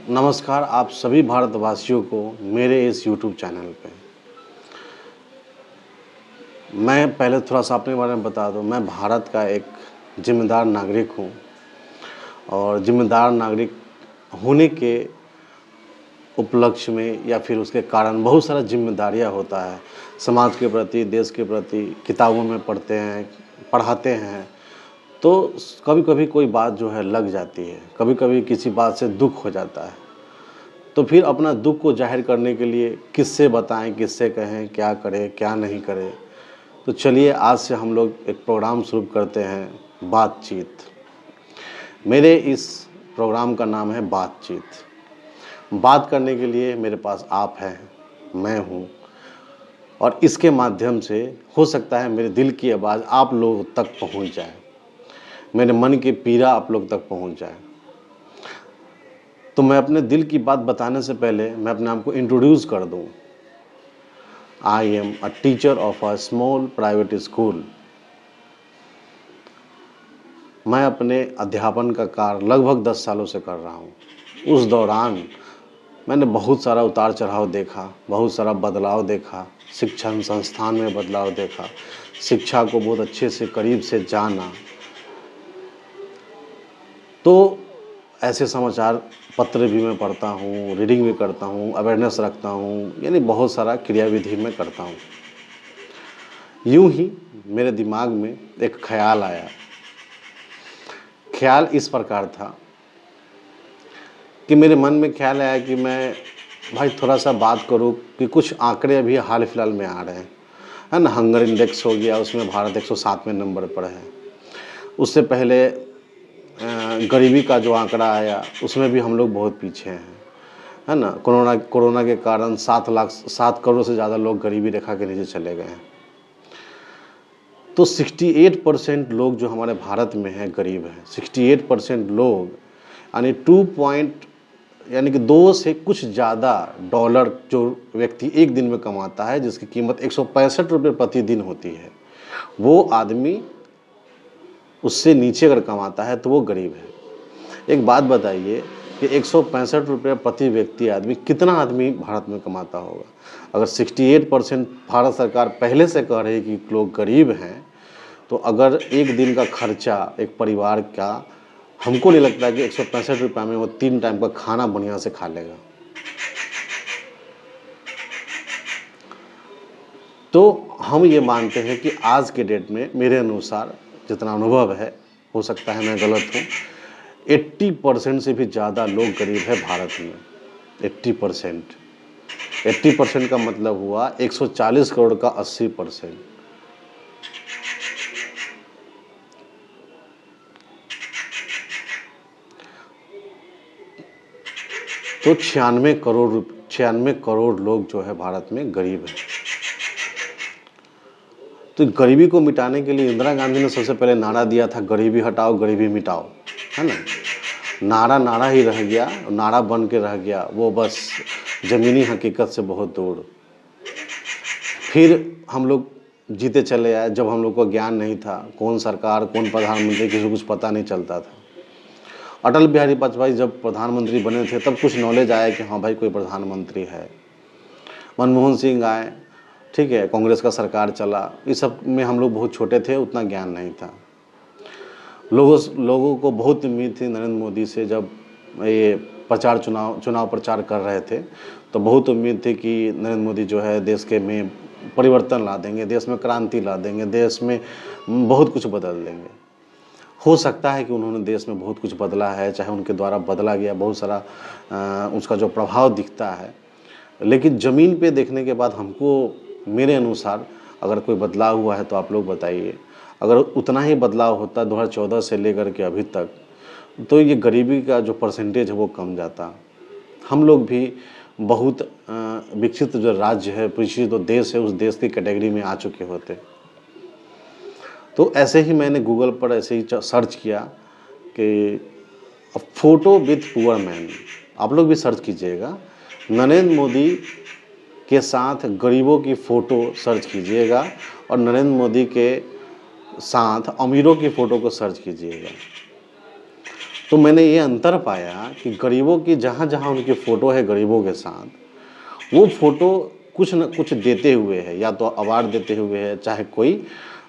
नमस्कार आप सभी भारतवासियों को मेरे इस यूट्यूब चैनल पे। मैं पहले थोड़ा-सा अपने बारे में बता दूँ, मैं भारत का एक ज़िम्मेदार नागरिक हूँ और ज़िम्मेदार नागरिक होने के उपलक्ष्य में या फिर उसके कारण बहुत सारा ज़िम्मेदारियाँ होता है। समाज के प्रति, देश के प्रति किताबों में पढ़ते हैं, पढ़ाते हैं, तो कभी-कभी कोई बात जो है लग जाती है, कभी-कभी किसी बात से दुःख हो जाता है। तो फिर अपना दुःख को ज़ाहिर करने के लिए किससे बताएँ, किससे कहें, क्या करें, क्या नहीं करें। तो चलिए आज से हम लोग एक प्रोग्राम शुरू करते हैं बातचीत। मेरे इस प्रोग्राम का नाम है बातचीत। बात करने के लिए मेरे पास आप हैं, मैं हूँ और इसके माध्यम से हो सकता है मेरे दिल की आवाज़ आप लोगों तक पहुँच जाए, मेरे मन की पीड़ा आप लोग तक पहुँच जाए। तो मैं अपने दिल की बात बताने से पहले मैं अपने आप को इंट्रोड्यूस कर दूँ। I am a teacher of a small private school। मैं अपने अध्यापन का कार्य लगभग 10 सालों से कर रहा हूँ। उस दौरान मैंने बहुत सारा उतार चढ़ाव देखा, बहुत सारा बदलाव देखा, शिक्षण संस्थान में बदलाव देखा, शिक्षा को बहुत अच्छे से करीब से जाना। तो ऐसे समाचार पत्र भी मैं पढ़ता हूँ, रीडिंग भी करता हूँ, अवेयरनेस रखता हूँ, यानी बहुत सारा क्रियाविधि मैं करता हूँ। यूँ ही मेरे दिमाग में एक ख़्याल आया। ख़्याल इस प्रकार था कि मेरे मन में ख़्याल आया कि मैं भाई थोड़ा-सा बात करूँ कि कुछ आंकड़े अभी हाल-फिलहाल में आ रहे हैं, है ना? हंगर इंडेक्स हो गया, उसमें भारत 107वें नंबर पर है। उससे पहले गरीबी का जो आंकड़ा आया, उसमें भी हम लोग बहुत पीछे हैं, है ना? कोरोना के कारण 7 करोड़ से ज़्यादा लोग गरीबी रेखा के नीचे चले गए हैं। तो 68% लोग जो हमारे भारत में हैं गरीब हैं। 68% लोग यानी 2 पॉइंट यानी कि 2 से कुछ ज़्यादा डॉलर जो व्यक्ति एक दिन में कमाता है, जिसकी कीमत ₹165 प्रतिदिन होती है, वो आदमी उससे नीचे अगर कमाता है तो वो गरीब है। एक बात बताइए कि ₹165 प्रति व्यक्ति आदमी कितना आदमी भारत में कमाता होगा? अगर 68% भारत सरकार पहले से कह रही है कि लोग गरीब हैं, तो अगर एक दिन का खर्चा एक परिवार का हमको नहीं लगता है कि ₹165 में वो 3 टाइम का खाना बढ़िया से खा लेगा। तो हम ये मानते हैं कि आज के डेट में मेरे अनुसार जितना अनुभव है, हो सकता है मैं गलत हूँ, 80% से भी ज़्यादा लोग गरीब है भारत में। 80%। 80% का मतलब हुआ 140 करोड़ का 80%। तो 96 करोड़ लोग जो है भारत में गरीब हैं। तो गरीबी को मिटाने के लिए इंदिरा गांधी ने सबसे पहले नारा दिया था, गरीबी हटाओ गरीबी मिटाओ, है ना? नारा नारा ही रह गया, नारा बन के रह गया, वो बस ज़मीनी हकीकत से बहुत दूर। फिर हम लोग जीते चले आए, जब हम लोग को ज्ञान नहीं था, कौन सरकार, कौन प्रधानमंत्री, किसी को कुछ पता नहीं चलता था। अटल बिहारी वाजपेयी जब प्रधानमंत्री बने थे, तब कुछ नॉलेज आया कि हाँ भाई कोई प्रधानमंत्री है। मनमोहन सिंह आए, ठीक है, कांग्रेस का सरकार चला, इस सब में हम लोग बहुत छोटे थे, उतना ज्ञान नहीं था। लोगों को बहुत उम्मीद थी नरेंद्र मोदी से, जब ये चुनाव प्रचार कर रहे थे, तो बहुत उम्मीद थी कि नरेंद्र मोदी जो है देश के में परिवर्तन ला देंगे, देश में क्रांति ला देंगे, देश में बहुत कुछ बदल देंगे। हो सकता है कि उन्होंने देश में बहुत कुछ बदला है, चाहे उनके द्वारा बदला गया बहुत सारा उसका जो प्रभाव दिखता है, लेकिन ज़मीन पे देखने के बाद हमको, मेरे अनुसार अगर कोई बदलाव हुआ है तो आप लोग बताइए। अगर उतना ही बदलाव होता 2014 से लेकर के अभी तक, तो ये गरीबी का जो परसेंटेज है वो कम जाता। हम लोग भी बहुत विकसित जो राज्य है, विकसित जो देश है, उस देश की कैटेगरी में आ चुके होते। तो ऐसे ही मैंने गूगल पर ऐसे ही सर्च किया कि फ़ोटो विथ पुअर मैन, आप लोग भी सर्च कीजिएगा, नरेंद्र मोदी के साथ गरीबों की फ़ोटो सर्च कीजिएगा और नरेंद्र मोदी के साथ अमीरों की फ़ोटो को सर्च कीजिएगा। तो मैंने ये अंतर पाया कि गरीबों की जहाँ-जहाँ उनकी फ़ोटो है गरीबों के साथ, वो फ़ोटो कुछ न कुछ देते हुए है, या तो अवार्ड देते हुए है, चाहे कोई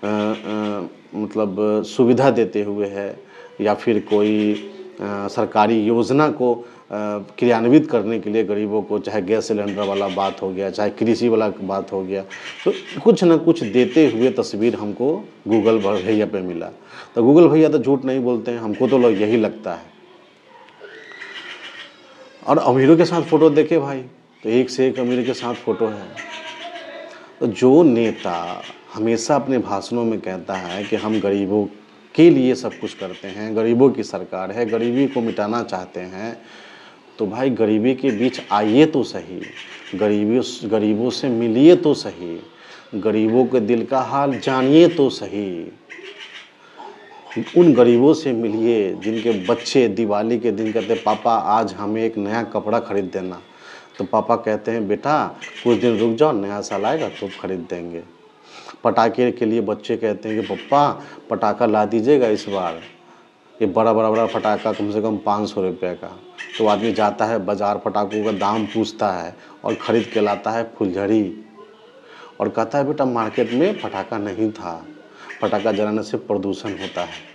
मतलब सुविधा देते हुए है, या फिर कोई सरकारी योजना को क्रियान्वित करने के लिए गरीबों को, चाहे गैस सिलेंडर वाला बात हो गया, चाहे कृषि वाला बात हो गया, तो कुछ न कुछ देते हुए तस्वीर हमको गूगल भैया पे मिला। तो गूगल भैया तो झूठ नहीं बोलते हैं, हमको तो यही लगता है। और अमीरों के साथ फ़ोटो देखे भाई, तो एक से एक अमीर के साथ फ़ोटो है। तो जो नेता हमेशा अपने भाषणों में कहता है कि हम गरीबों के लिए सब कुछ करते हैं, गरीबों की सरकार है, गरीबी को मिटाना चाहते हैं, तो भाई गरीबी के बीच आइए तो सही, गरीबों से मिलिए तो सही, गरीबों के दिल का हाल जानिए तो सही। उन गरीबों से मिलिए जिनके बच्चे दिवाली के दिन कहते हैं पापा आज हमें एक नया कपड़ा खरीद देना, तो पापा कहते हैं बेटा कुछ दिन रुक जाओ, नया साल आएगा तो खरीद देंगे। पटाखे के लिए बच्चे कहते हैं कि पप्पा पटाखा ला दीजिएगा इस बार, ये बड़ा पटाखा कम से कम 500 रुपये का। तो आदमी जाता है बाज़ार, पटाखों का दाम पूछता है और ख़रीद के लाता है फुलझड़ी, और कहता है बेटा मार्केट में पटाखा नहीं था, पटाखा जलाने से प्रदूषण होता है।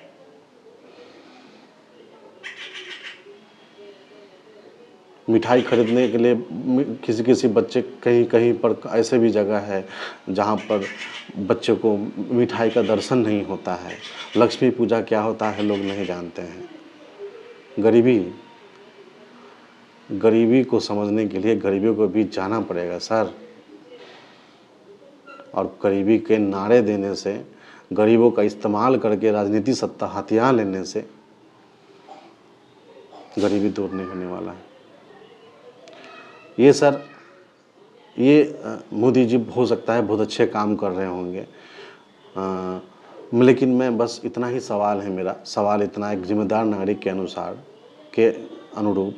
मिठाई खरीदने के लिए किसी बच्चे कहीं पर ऐसे भी जगह है जहाँ पर बच्चे को मिठाई का दर्शन नहीं होता है। लक्ष्मी पूजा क्या होता है लोग नहीं जानते हैं। गरीबी को समझने के लिए गरीबियों के बीच जाना पड़ेगा सर। और गरीबी के नारे देने से, गरीबों का इस्तेमाल करके राजनीति सत्ता हथियार लेने से गरीबी दूर नहीं होने वाला है। ये सर, ये मोदी जी हो सकता है बहुत अच्छे काम कर रहे होंगे, लेकिन मैं बस इतना ही सवाल है, मेरा सवाल इतना, एक जिम्मेदार नागरिक के अनुरूप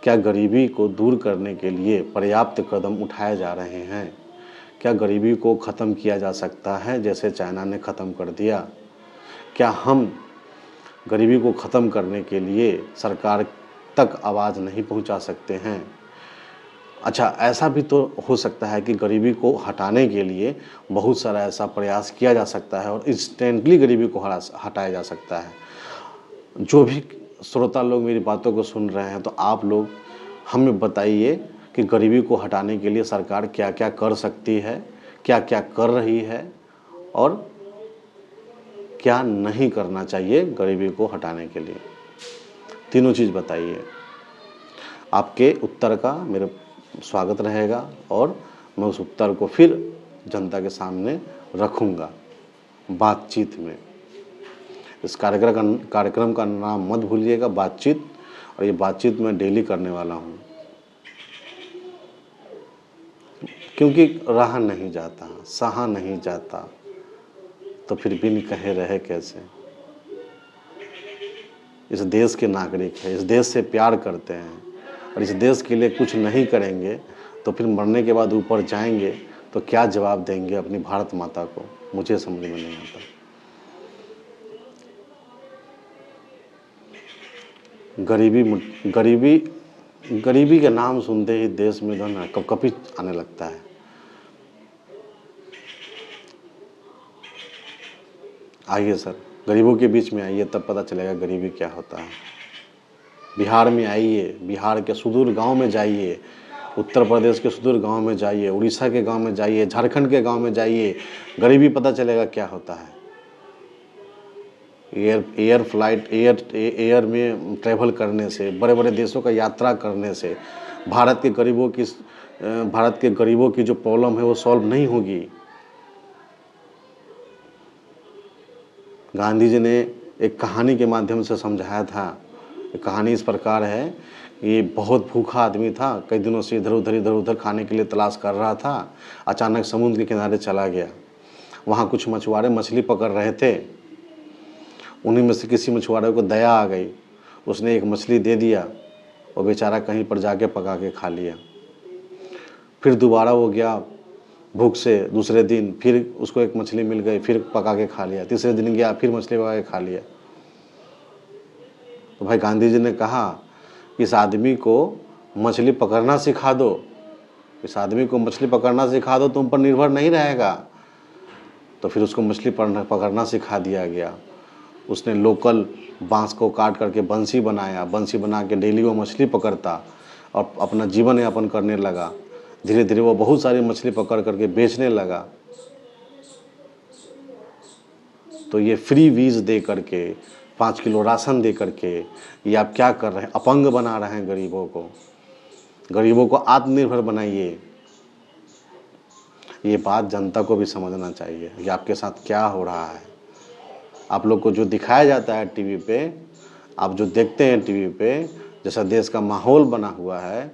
क्या गरीबी को दूर करने के लिए पर्याप्त कदम उठाए जा रहे हैं? क्या गरीबी को ख़त्म किया जा सकता है जैसे चाइना ने ख़त्म कर दिया? क्या हम गरीबी को ख़त्म करने के लिए सरकार तक आवाज़ नहीं पहुंचा सकते हैं? अच्छा, ऐसा भी तो हो सकता है कि गरीबी को हटाने के लिए बहुत सारा ऐसा प्रयास किया जा सकता है और इंस्टेंटली गरीबी को हटाया जा सकता है। जो भी श्रोता लोग मेरी बातों को सुन रहे हैं, तो आप लोग हमें बताइए कि गरीबी को हटाने के लिए सरकार क्या-क्या कर सकती है, क्या-क्या कर रही है और क्या नहीं करना चाहिए गरीबी को हटाने के लिए। तीनों चीज़ बताइए। आपके उत्तर का मेरे स्वागत रहेगा और मैं उस उत्तर को फिर जनता के सामने रखूँगा बातचीत में। इस कार्यक्रम का नाम मत भूलिएगा, बातचीत, और ये बातचीत मैं डेली करने वाला हूँ, क्योंकि रहा नहीं जाता, सहा नहीं जाता, तो फिर बिन कहे रहे कैसे। इस देश के नागरिक हैं, इस देश से प्यार करते हैं, और इस देश के लिए कुछ नहीं करेंगे तो फिर मरने के बाद ऊपर जाएंगे तो क्या जवाब देंगे अपनी भारत माता को, मुझे समझ में नहीं आता। गरीबी के नाम सुनते ही देश में जो है ना कपकपी आने लगता है। आइए सर, गरीबों के बीच में आइए, तब पता चलेगा गरीबी क्या होता है। बिहार में आइए, बिहार के सुदूर गांव में जाइए, उत्तर प्रदेश के सुदूर गांव में जाइए, उड़ीसा के गांव में जाइए, झारखंड के गांव में जाइए, गरीबी पता चलेगा क्या होता है। एयर में ट्रैवल करने से, बड़े बड़े देशों का यात्रा करने से भारत के गरीबों की जो प्रॉब्लम है वो सॉल्व नहीं होगी। गांधी जी ने एक कहानी के माध्यम से समझाया था। कहानी इस प्रकार है कि बहुत भूखा आदमी था, कई दिनों से इधर उधर खाने के लिए तलाश कर रहा था। अचानक समुद्र के किनारे चला गया। वहाँ कुछ मछुआरे मछली पकड़ रहे थे। उन्हीं में से किसी मछुआरे को दया आ गई, उसने एक मछली दे दिया, वो बेचारा कहीं पर जाके पका के खा लिया। फिर दोबारा वो गया भूख से, दूसरे दिन फिर उसको एक मछली मिल गई, फिर पका के खा लिया। तीसरे दिन गया, फिर मछली पका के खा लिया। तो भाई गांधी जी ने कहा कि इस आदमी को मछली पकड़ना सिखा दो, इस आदमी को मछली पकड़ना सिखा दो, तुम पर निर्भर नहीं रहेगा। तो फिर उसको मछली पकड़ना सिखा दिया गया। उसने लोकल बांस को काट करके बंसी बनाया, बंसी बना के डेली वो मछली पकड़ता और अपना जीवन यापन करने लगा। धीरे धीरे वो बहुत सारी मछली पकड़ करके बेचने लगा। तो ये फ्री वीज दे करके, 5 किलो राशन दे करके ये आप क्या कर रहे हैं? अपंग बना रहे हैं गरीबों को। गरीबों को आत्मनिर्भर बनाइए। ये बात जनता को भी समझना चाहिए कि आपके साथ क्या हो रहा है। आप लोग को जो दिखाया जाता है टीवी पे, आप जो देखते हैं टीवी पे, जैसा देश का माहौल बना हुआ है,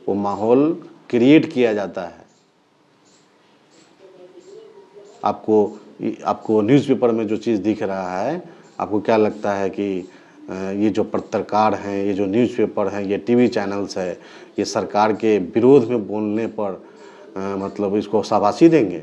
वो माहौल क्रिएट किया जाता है। आपको न्यूज़पेपर में जो चीज़ दिख रहा है, आपको क्या लगता है कि ये जो पत्रकार हैं, ये जो न्यूज़पेपर हैं, ये टीवी चैनल्स है, ये सरकार के विरोध में बोलने पर मतलब इसको शाबाशी देंगे?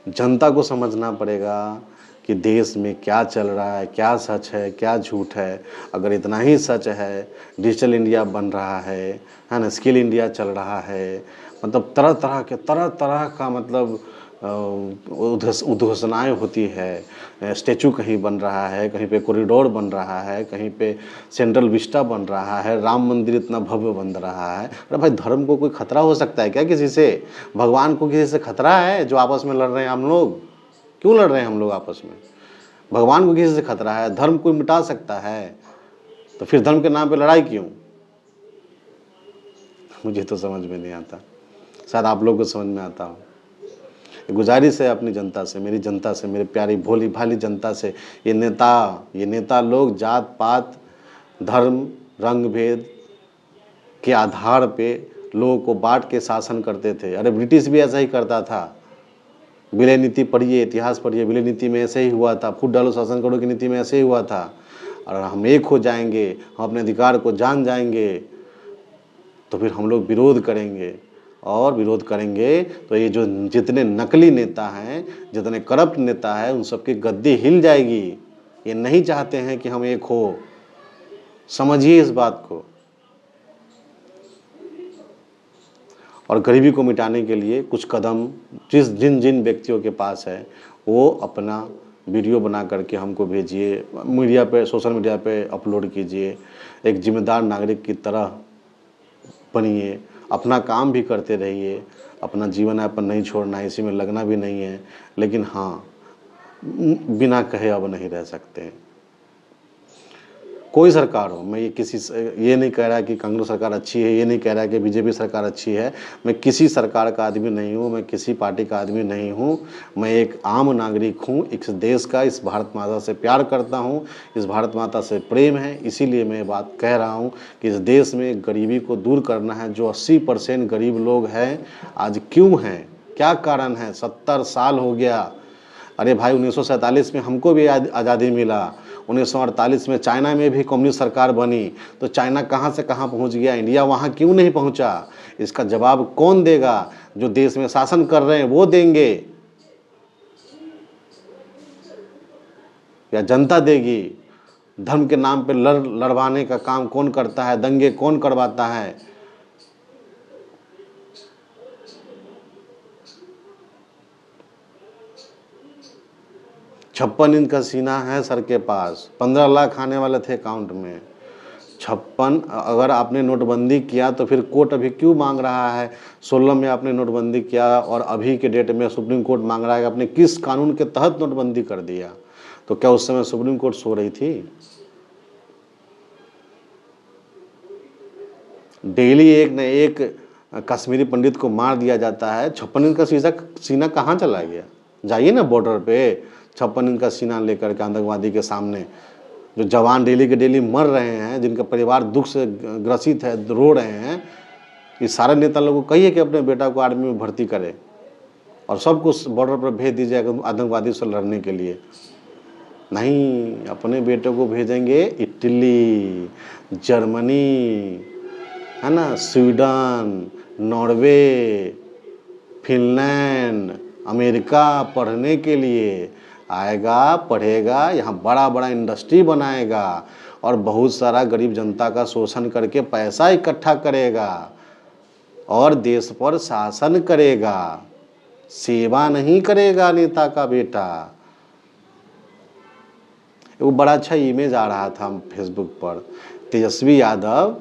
जनता को समझना पड़ेगा कि देश में क्या चल रहा है, क्या सच है, क्या झूठ है। अगर इतना ही सच है, डिजिटल इंडिया बन रहा है ना, स्किल इंडिया चल रहा है, मतलब तरह तरह का मतलब उद्घोषणाएँ होती है। स्टैचू कहीं बन रहा है, कहीं पे कॉरिडोर बन रहा है, कहीं पे सेंट्रल विस्टा बन रहा है, राम मंदिर इतना भव्य बन रहा है। अरे भाई, धर्म को कोई खतरा हो सकता है क्या किसी से? भगवान को किसी से खतरा है? जो आपस में लड़ रहे हैं हम लोग, क्यों लड़ रहे हैं हम लोग आपस में? भगवान को किसी से खतरा है? धर्म कोई मिटा सकता है? तो फिर धर्म के नाम पे लड़ाई क्यों? मुझे तो समझ में नहीं आता, शायद आप लोग को समझ में आता हो। गुजारिश है अपनी जनता से, मेरी जनता से, मेरे प्यारी भोली भाली जनता से, ये नेता लोग जात पात, धर्म, रंग भेद के आधार पे लोगों को बांट के शासन करते थे। अरे ब्रिटिश भी ऐसा ही करता था। विलय नीति पढ़िए, इतिहास पढ़िए, विलय नीति में ऐसे ही हुआ था। फूट डालो शासन करो की नीति में ऐसे ही हुआ था। और हम एक हो जाएंगे, हम अपने अधिकार को जान जाएंगे, तो फिर हम लोग विरोध करेंगे। और विरोध करेंगे तो ये जो जितने नकली नेता हैं, जितने करप्ट नेता हैं, उन सबकी गद्दी हिल जाएगी। ये नहीं चाहते हैं कि हम एक हो। समझिए इस बात को। और गरीबी को मिटाने के लिए कुछ कदम जिन व्यक्तियों के पास है, वो अपना वीडियो बना करके हमको भेजिए, मीडिया पे, सोशल मीडिया पे अपलोड कीजिए। एक जिम्मेदार नागरिक की तरह बनिए, अपना काम भी करते रहिए, अपना जीवन यापन नहीं छोड़ना है, इसी में लगना भी नहीं है। लेकिन हाँ, बिना कहे अब नहीं रह सकते। कोई सरकार हो, मैं ये नहीं कह रहा कि कांग्रेस सरकार अच्छी है, ये नहीं कह रहा कि बीजेपी सरकार अच्छी है। मैं किसी सरकार का आदमी नहीं हूँ, मैं किसी पार्टी का आदमी नहीं हूँ। मैं एक आम नागरिक हूँ, इस देश का, इस भारत माता से प्यार करता हूँ, इस भारत माता से प्रेम है। इसीलिए मैं बात कह रहा हूँ कि इस देश में गरीबी को दूर करना है। जो 80% गरीब लोग हैं, आज क्यों हैं, क्या कारण है? 70 साल हो गया। अरे भाई, 1947 में हमको भी आज़ादी मिला। 1948 में चाइना में भी कम्युनिस्ट सरकार बनी। तो चाइना कहाँ से कहाँ पहुँच गया, इंडिया वहाँ क्यों नहीं पहुँचा? इसका जवाब कौन देगा? जो देश में शासन कर रहे हैं वो देंगे या जनता देगी? धर्म के नाम पे लड़वाने का काम कौन करता है? दंगे कौन करवाता है? 56 इंच का सीना है सर के पास। 15 लाख आने वाले थे अकाउंट में। 56, अगर आपने नोटबंदी किया तो फिर कोर्ट अभी क्यों मांग रहा है? 16 में आपने नोटबंदी किया और अभी के डेट में सुप्रीम कोर्ट मांग रहा है कि आपने किस कानून के तहत नोटबंदी कर दिया? तो क्या उस समय सुप्रीम कोर्ट सो रही थी? डेली एक न एक कश्मीरी पंडित को मार दिया जाता है। 56 इंच का सीना कहाँ चला गया? जाइए ना बॉर्डर पे, 56 इंच का सीना लेकर के आतंकवादी के सामने। जो जवान डेली के डेली मर रहे हैं, जिनका परिवार दुख से ग्रसित है, रो रहे हैं, ये सारे नेता लोगों को कहिए कि अपने बेटा को आर्मी में भर्ती करे और सब कुछ बॉर्डर पर भेज दीजिए आतंकवादी से लड़ने के लिए। नहीं, अपने बेटों को भेजेंगे इटली, जर्मनी, है ना, स्वीडन, नॉर्वे, फिनलैंड, अमेरिका पढ़ने के लिए। आएगा, पढ़ेगा, यहाँ बड़ा बड़ा इंडस्ट्री बनाएगा और बहुत सारा गरीब जनता का शोषण करके पैसा इकट्ठा करेगा और देश पर शासन करेगा, सेवा नहीं करेगा नेता का बेटा। वो बड़ा अच्छा इमेज आ रहा था फेसबुक पर, तेजस्वी यादव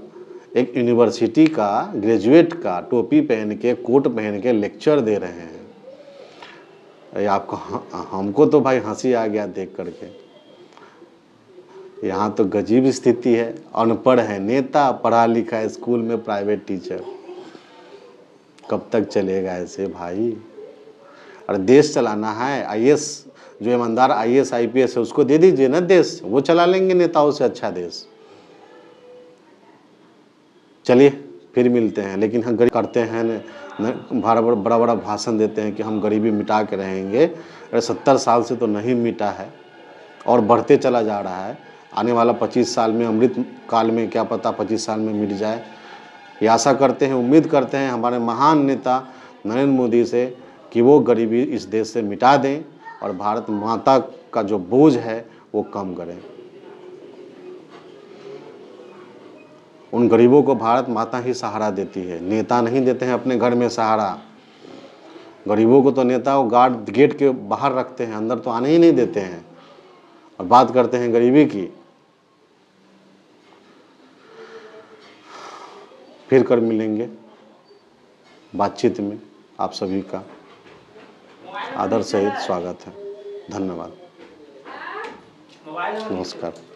एक यूनिवर्सिटी का ग्रेजुएट का टोपी पहन के, कोट पहन के लेक्चर दे रहे हैं। ये आपको, हमको तो भाई हंसी आ गया देख करके। यहाँ तो गजीब स्थिति है, अनपढ़ है नेता, पढ़ा लिखा है स्कूल में प्राइवेट टीचर। कब तक चलेगा ऐसे भाई? और देश चलाना है, आईएएस जो ईमानदार आईएएस आईपीएस है उसको दे दीजिए ना देश, वो चला लेंगे नेताओं से अच्छा देश। चलिए फिर मिलते हैं। लेकिन हम गरीब करते हैं बड़ा बड़ा भाषण देते हैं कि हम गरीबी मिटा के रहेंगे। अरे 70 साल से तो नहीं मिटा है और बढ़ते चला जा रहा है। आने वाला 25 साल में, अमृत काल में क्या पता 25 साल में मिट जाए। ये आशा करते हैं, उम्मीद करते हैं हमारे महान नेता नरेंद्र मोदी से कि वो गरीबी इस देश से मिटा दें और भारत माता का जो बोझ है वो कम करें। उन गरीबों को भारत माता ही सहारा देती है, नेता नहीं देते हैं अपने घर में सहारा। गरीबों को तो नेता वो गार्ड गेट के बाहर रखते हैं, अंदर तो आने ही नहीं देते हैं और बात करते हैं गरीबी की। फिर कर मिलेंगे बातचीत में। आप सभी का आदर सहित स्वागत है। धन्यवाद, नमस्कार।